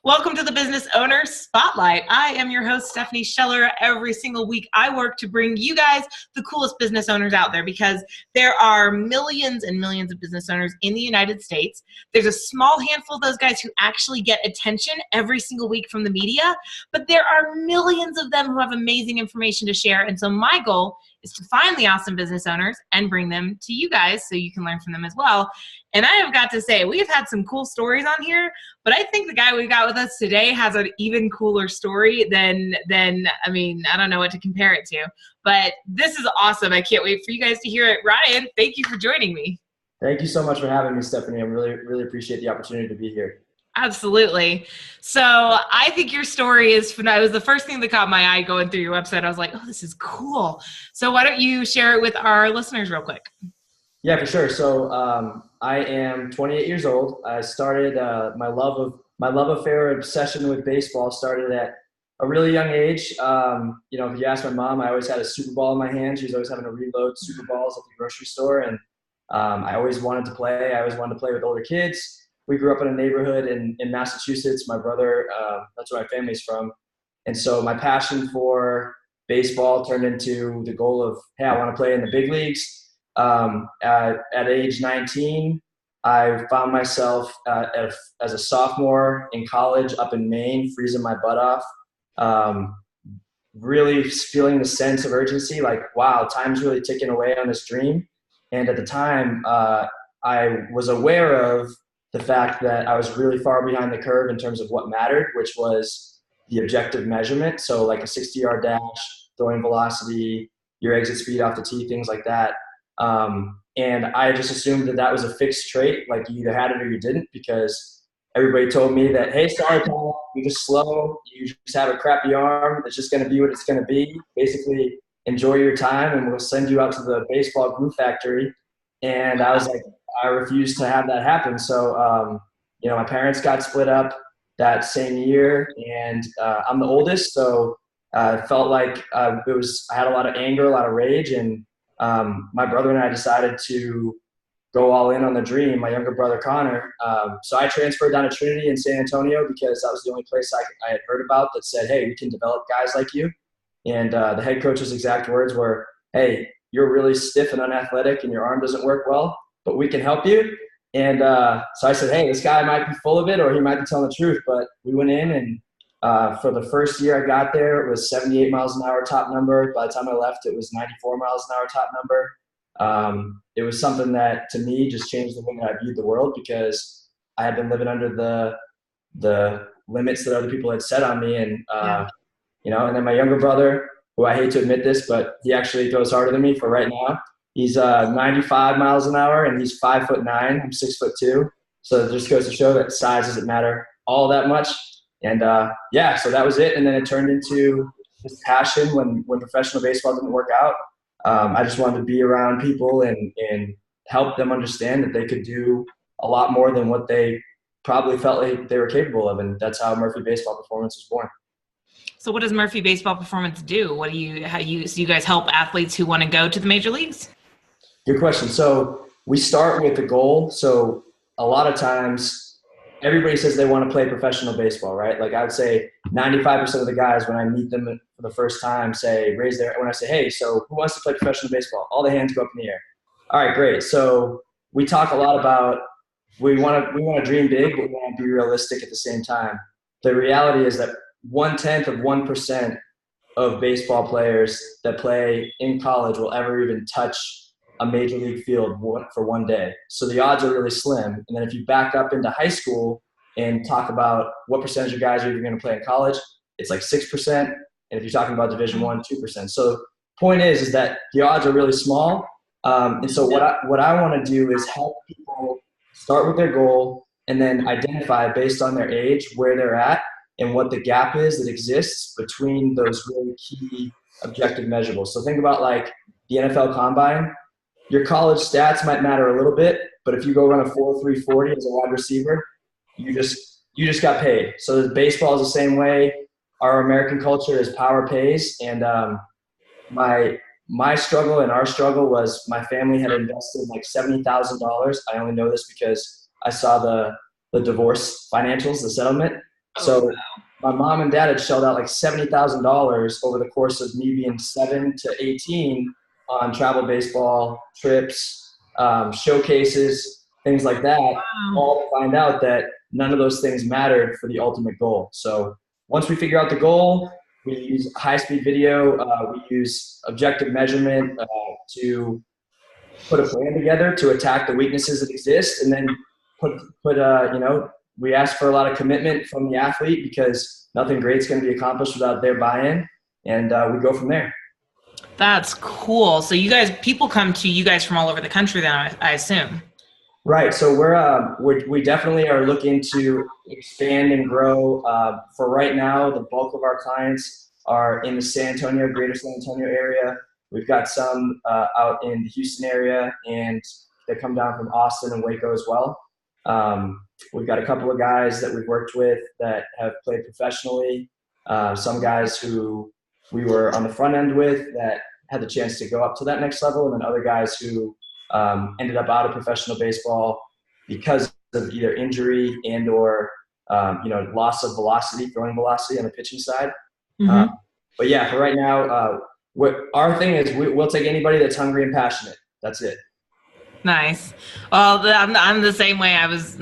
Welcome to the Business Owner Spotlight. I am your host, Stephanie Scheller. Every single week, I work to bring you guys the coolest business owners out there because there are millions and millions of business owners in the United States. There's a small handful of those guys who actually get attention every single week from the media, but there are millions of them who have amazing information to share. And so my goal is to find the awesome business owners and bring them to you guys so you can learn from them as well. And I have got to say, we've had some cool stories on here, but I think the guy we got with us today has an even cooler story than I don't know what to compare it to, but this is awesome. I can't wait for you guys to hear it. Ryan, thank you for joining me. Thank you so much for having me, Stephanie. I really appreciate the opportunity to be here. Absolutely. So I think your story is phenomenal. It was the first thing that caught my eye going through your website. I was like, oh, this is cool. So why don't you share it with our listeners real quick? Yeah, for sure. So I am 28 years old. I started my love affair obsession with baseball started at a really young age. If you ask my mom, I always had a Super Ball in my hand. She was always having to reload Super Balls at the grocery store. And I always wanted to play. I always wanted to play with older kids. We grew up in a neighborhood in Massachusetts. My brother, that's where my family's from. And so my passion for baseball turned into the goal of, hey, I want to play in the big leagues. At age 19, I found myself as a sophomore in college up in Maine, freezing my butt off, really feeling the sense of urgency, like, wow, time's really ticking away on this dream. And at the time, I was aware of the fact that I was really far behind the curve in terms of what mattered, which was the objective measurement. So like a 60-yard dash, throwing velocity, your exit speed off the tee, things like that. And I just assumed that was a fixed trait, like you either had it or you didn't, because everybody told me that, hey, sorry, Paul, you're just slow, you just have a crappy arm, it's just going to be what it's going to be. Basically, enjoy your time and we'll send you out to the baseball glue factory. And I was like, I refused to have that happen. So, my parents got split up that same year, and I'm the oldest, so I felt like I had a lot of anger, a lot of rage, and my brother and I decided to go all in on the dream, my younger brother, Connor. So I transferred down to Trinity in San Antonio because that was the only place I had heard about that said, hey, we can develop guys like you. And the head coach's exact words were, hey, you're really stiff and unathletic and your arm doesn't work well, but we can help you. And so I said, hey, this guy might be full of it or he might be telling the truth. But we went in, and for the first year I got there, it was 78 miles an hour top number. By the time I left, it was 94 miles an hour top number. It was something that, to me, just changed the way that I viewed the world, because I had been living under the limits that other people had set on me. And, and then my younger brother, who I hate to admit this, but he actually throws harder than me for right now. He's 95 miles an hour, and he's 5'9". I'm 6'2". So it just goes to show that size doesn't matter all that much. And so that was it. And then it turned into this passion when professional baseball didn't work out. I just wanted to be around people and help them understand that they could do a lot more than what they probably felt like they were capable of. And that's how Murphy Baseball Performance was born. So what does Murphy Baseball Performance do? So you guys help athletes who want to go to the major leagues? Good question. So we start with the goal. So a lot of times everybody says they want to play professional baseball, right? Like I would say 95% of the guys, when I meet them for the first time, when I say, hey, so who wants to play professional baseball? All the hands go up in the air. All right, great. So we talk a lot about, we want to dream big, but we want to be realistic at the same time. The reality is that 0.1% of baseball players that play in college will ever even touch a major league field for one day. So the odds are really slim. And then if you back up into high school and talk about what percentage of guys are even going to play in college, it's like 6%. And if you're talking about Division I, 2%. So point is that the odds are really small. And so what I want to do is help people start with their goal and then identify based on their age where they're at and what the gap is that exists between those really key objective measurables. So think about like the NFL Combine. Your college stats might matter a little bit, but if you go run a 4.340 as a wide receiver, you just got paid. So baseball is the same way. Our American culture is power pays, and my struggle and our struggle was my family had invested like $70,000. I only know this because I saw the divorce financials, the settlement. Oh, So my mom and dad had shelled out like $70,000 over the course of me being 7 to 18 on travel baseball trips, showcases, things like that, wow. all to find out that none of those things mattered for the ultimate goal. So once we figure out the goal, we use high-speed video. We use objective measurement to put a plan together to attack the weaknesses that exist, and then we ask for a lot of commitment from the athlete because nothing great is going to be accomplished without their buy-in, and we go from there. That's cool. So people come to you guys from all over the country then, I assume. Right. So we definitely are looking to expand and grow. For right now, the bulk of our clients are in the greater San Antonio area. We've got some out in the Houston area, and they come down from Austin and Waco as well. We've got a couple of guys that we've worked with that have played professionally. Some guys who we were on the front end with that had the chance to go up to that next level, and then other guys who ended up out of professional baseball because of either injury and or loss of velocity, throwing velocity on the pitching side. Mm-hmm. But yeah, for right now, what our thing is, we'll take anybody that's hungry and passionate. That's it. Nice. Well, I'm the same way. I was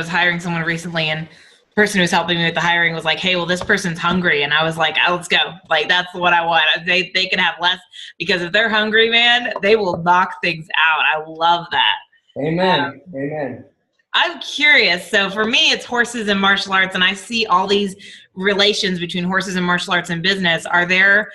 hiring someone recently, and the person who was helping me with the hiring was like, "Hey, well, this person's hungry," and I was like, "Let's go! Like, that's what I want. They can have less because if they're hungry, man, they will knock things out." I love that. Amen. Amen. I'm curious. So for me, it's horses and martial arts, and I see all these relations between horses and martial arts and business. Are there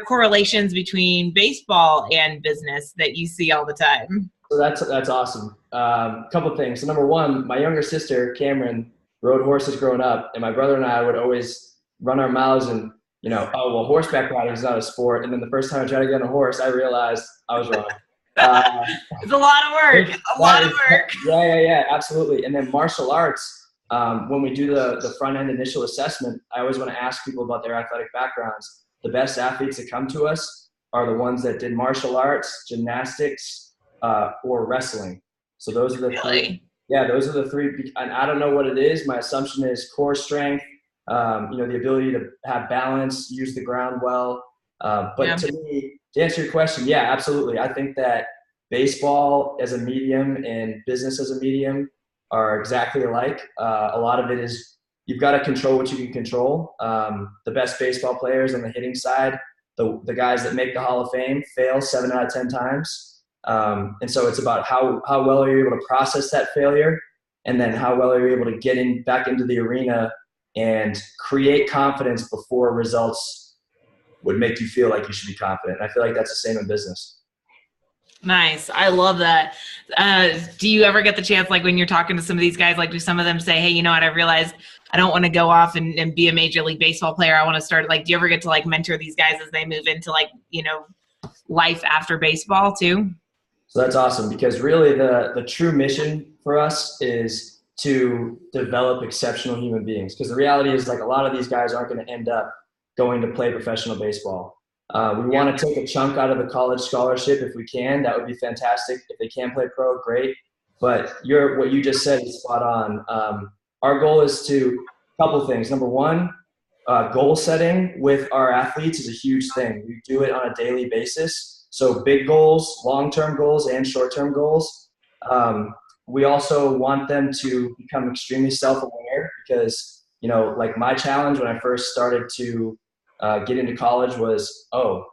correlations between baseball and business that you see all the time? So that's awesome. Couple of things. So number one, my younger sister Cameron rode horses growing up, and my brother and I would always run our mouths and oh well, horseback riding is not a sport. And then the first time I tried to get on a horse, I realized I was wrong. It's a lot of work. A lot of work. Yeah, absolutely. And then martial arts. When we do the front end initial assessment, I always want to ask people about their athletic backgrounds. The best athletes that come to us are the ones that did martial arts, gymnastics, or wrestling. So those are the three. Yeah, those are the three. And I don't know what it is. My assumption is core strength, the ability to have balance, use the ground well. But to me, to answer your question, yeah, absolutely. I think that baseball as a medium and business as a medium are exactly alike. A lot of it is you've got to control what you can control. The best baseball players on the hitting side, the guys that make the Hall of Fame, fail 7 out of 10 times. And so it's about how well are you able to process that failure, and then how well are you able to get back into the arena and create confidence before results would make you feel like you should be confident. And I feel like that's the same in business. Nice. I love that. Do you ever get the chance, like when you're talking to some of these guys, like do some of them say, hey, you know what, I realized I don't want to go off and be a Major League Baseball player. I want to start, like, do you ever get to like mentor these guys as they move into life after baseball too? So that's awesome, because really the true mission for us is to develop exceptional human beings. Because the reality is, like, a lot of these guys aren't going to end up going to play professional baseball. We want to take a chunk out of the college scholarship if we can. That would be fantastic. If they can play pro, great. But what you just said is spot on. Our goal is a couple things. Number one, goal setting with our athletes is a huge thing. We do it on a daily basis. So big goals, long-term goals, and short-term goals. We also want them to become extremely self-aware because, like my challenge when I first started to get into college was, oh,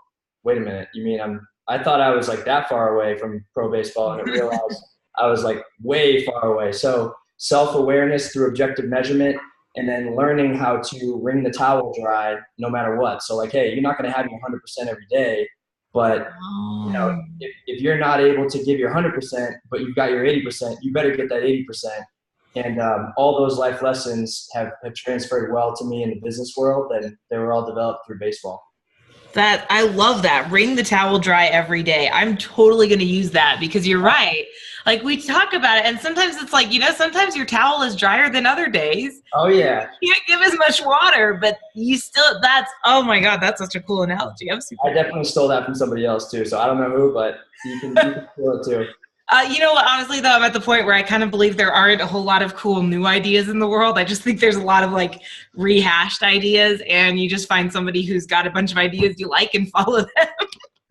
wait a minute. You mean I thought I was like that far away from pro baseball, and I realized I was like way far away. So self-awareness through objective measurement, and then learning how to wring the towel dry no matter what. So like, hey, you're not going to have your 100% every day. But if you're not able to give your 100%, but you've got your 80%, you better get that 80%. And all those life lessons have transferred well to me in the business world, and they were all developed through baseball. That I love that. Wring the towel dry every day. I'm totally going to use that, because you're right. Like, we talk about it, and sometimes it's like, sometimes your towel is drier than other days. Oh yeah. You can't give as much water, but you still, oh my God, that's such a cool analogy. I definitely stole that from somebody else too. So I don't know who, but you can steal it too. You know what, honestly though, I'm at the point where I kind of believe there aren't a whole lot of cool new ideas in the world. I just think there's a lot of like rehashed ideas, and you just find somebody who's got a bunch of ideas you like and follow them.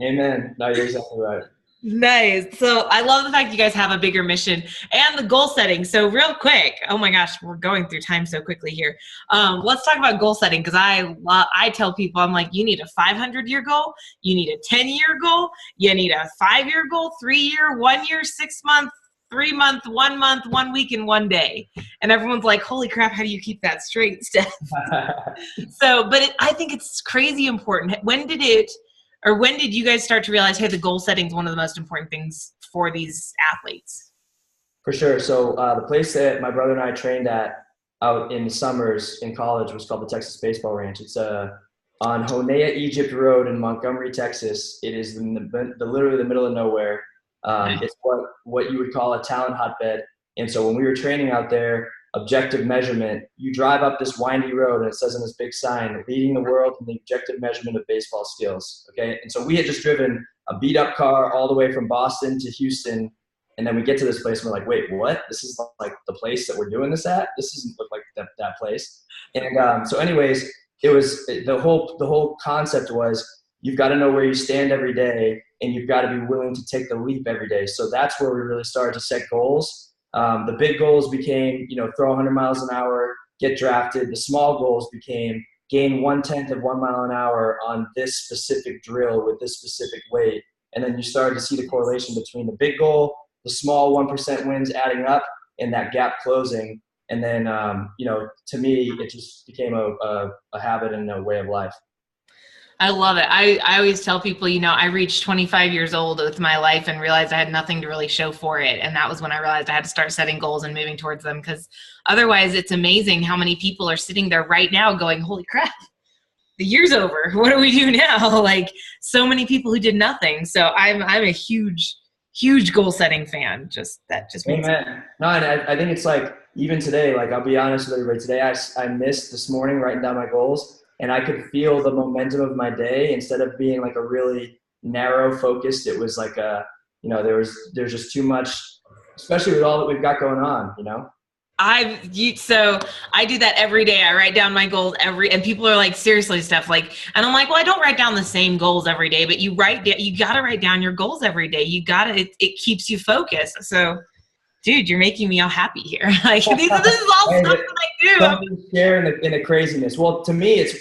Amen. No, you're exactly right. Nice. So I love the fact you guys have a bigger mission and the goal setting. So real quick, oh my gosh, we're going through time so quickly here. Let's talk about goal setting, because I tell people, I'm like, you need a 500-year goal, you need a 10-year goal, you need a 5-year goal, 3-year, 1 year, 6 month, 3 month, 1 month, 1 week, and 1 day. And everyone's like, holy crap, how do you keep that straight, Steph? So, but I think it's crazy important. When did you guys start to realize, hey, the goal setting is one of the most important things for these athletes? For sure. So the place that my brother and I trained at out in the summers in college was called the Texas Baseball Ranch. It's on Honea Egypt Road in Montgomery, Texas. It is literally the middle of nowhere. It's what you would call a talent hotbed. And so when we were training out there, objective measurement, you drive up this windy road and it says on this big sign, leading the world in the objective measurement of baseball skills. Okay. And so we had just driven a beat up car all the way from Boston to Houston. And then we get to this place and we're like, wait, what? This is like the place that we're doing this at? This doesn't look like that place. And so anyways, it was the whole concept was you've got to know where you stand every day and you've got to be willing to take the leap every day. So that's where we really started to set goals. The big goals became, throw 100 miles an hour, get drafted. The small goals became gain 1/10 of 1 mile an hour on this specific drill with this specific weight. And then you started to see the correlation between the big goal, the small 1% wins adding up, and that gap closing. And then, to me, it just became a habit and a way of life. I love it. I always tell people, I reached 25 years old with my life and realized I had nothing to really show for it. And that was when I realized I had to start setting goals and moving towards them, because otherwise it's amazing how many people are sitting there right now going, holy crap, the year's over. What do we do now? Like, so many people who did nothing. So I'm a huge goal setting fan. That just makes Amen. Sense. No, and I think it's like, even today, like I'll be honest with everybody, today I missed this morning writing down my goals. And I could feel the momentum of my day. Instead of being like a really narrow focused, it was like there's just too much, especially with all that we've got going on, So I do that every day. I write down my goals and people are like, seriously, Steph, like, and I'm like, well, I don't write down the same goals every day, but you got to write down your goals every day. It keeps you focused. So dude, you're making me all happy here. Like, this is all stuff that I do. Something share in the craziness. Well, to me, it's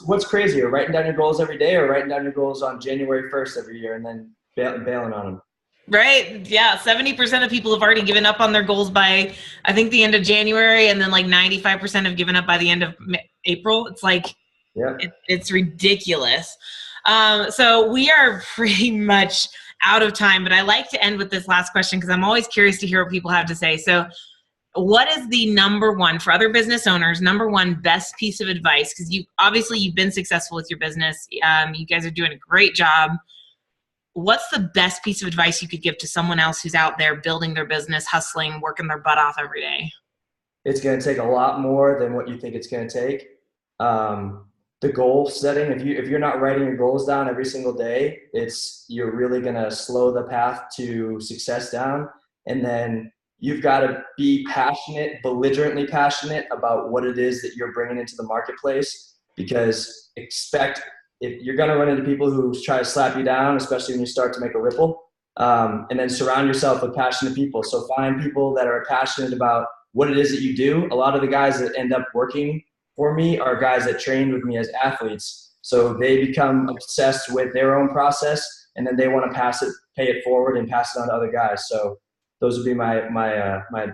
what's crazier, writing down your goals every day or writing down your goals on January 1st every year and then bailing on them? Right. Yeah. 70% of people have already given up on their goals by, I think, the end of January. And then like 95% have given up by the end of April. It's like, it's ridiculous. So we are pretty much out of time, but I like to end with this last question because I'm always curious to hear what people have to say. So what is the number one, for other business owners, number one best piece of advice? Because you've been successful with your business. You guys are doing a great job. What's the best piece of advice you could give to someone else who's out there building their business, hustling, working their butt off every day? It's going to take a lot more than what you think it's going to take. The goal setting, if you're not writing your goals down every single day, you're really going to slow the path to success down. And then you've got to be passionate, belligerently passionate about what it is that you're bringing into the marketplace, because if you're going to run into people who try to slap you down, especially when you start to make a ripple, and then surround yourself with passionate people. So find people that are passionate about what it is that you do. A lot of the guys that end up working for me are guys that trained with me as athletes. So they become obsessed with their own process, and then they want to pay it forward and pass it on to other guys. So those would be my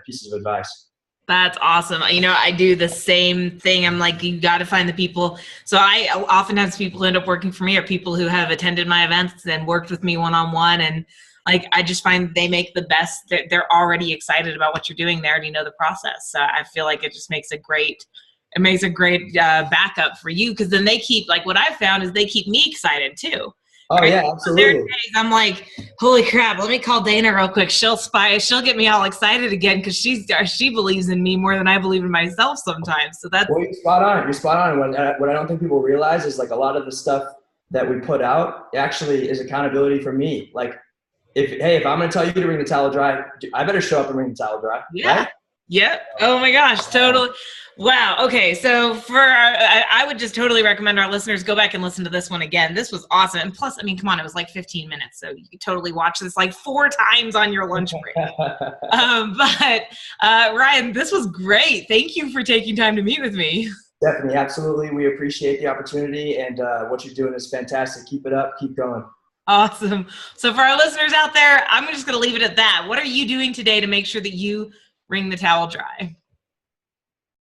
pieces of advice. That's awesome. I do the same thing. I'm like, you got to find the people. So I often have people who end up working for me are people who have attended my events and worked with me one-on-one. And like, I just find they make the best. They're already excited about what you're doing. They already know the process. So I feel like it just makes a great backup for you. Because then they keep, like, what I've found is they keep me excited too. Oh, right? Yeah, absolutely. Days, I'm like, holy crap, let me call Dana real quick. She'll get me all excited again because she believes in me more than I believe in myself sometimes. So that's... Well, you're spot on. You're spot on. What I don't think people realize is, like, a lot of the stuff that we put out actually is accountability for me. Like, if I'm going to tell you to wring the towel dry, I better show up and wring the towel dry. Yeah. Right? Yep. Oh my gosh. Totally. Wow. Okay. So I would just totally recommend our listeners go back and listen to this one again. This was awesome. And plus, I mean, come on, it was like 15 minutes. So you could totally watch this like 4 times on your lunch break. Ryan, this was great. Thank you for taking time to meet with me. Definitely. Absolutely. We appreciate the opportunity, and what you're doing is fantastic. Keep it up. Keep going. Awesome. So for our listeners out there, I'm just going to leave it at that. What are you doing today to make sure that you wring the towel dry?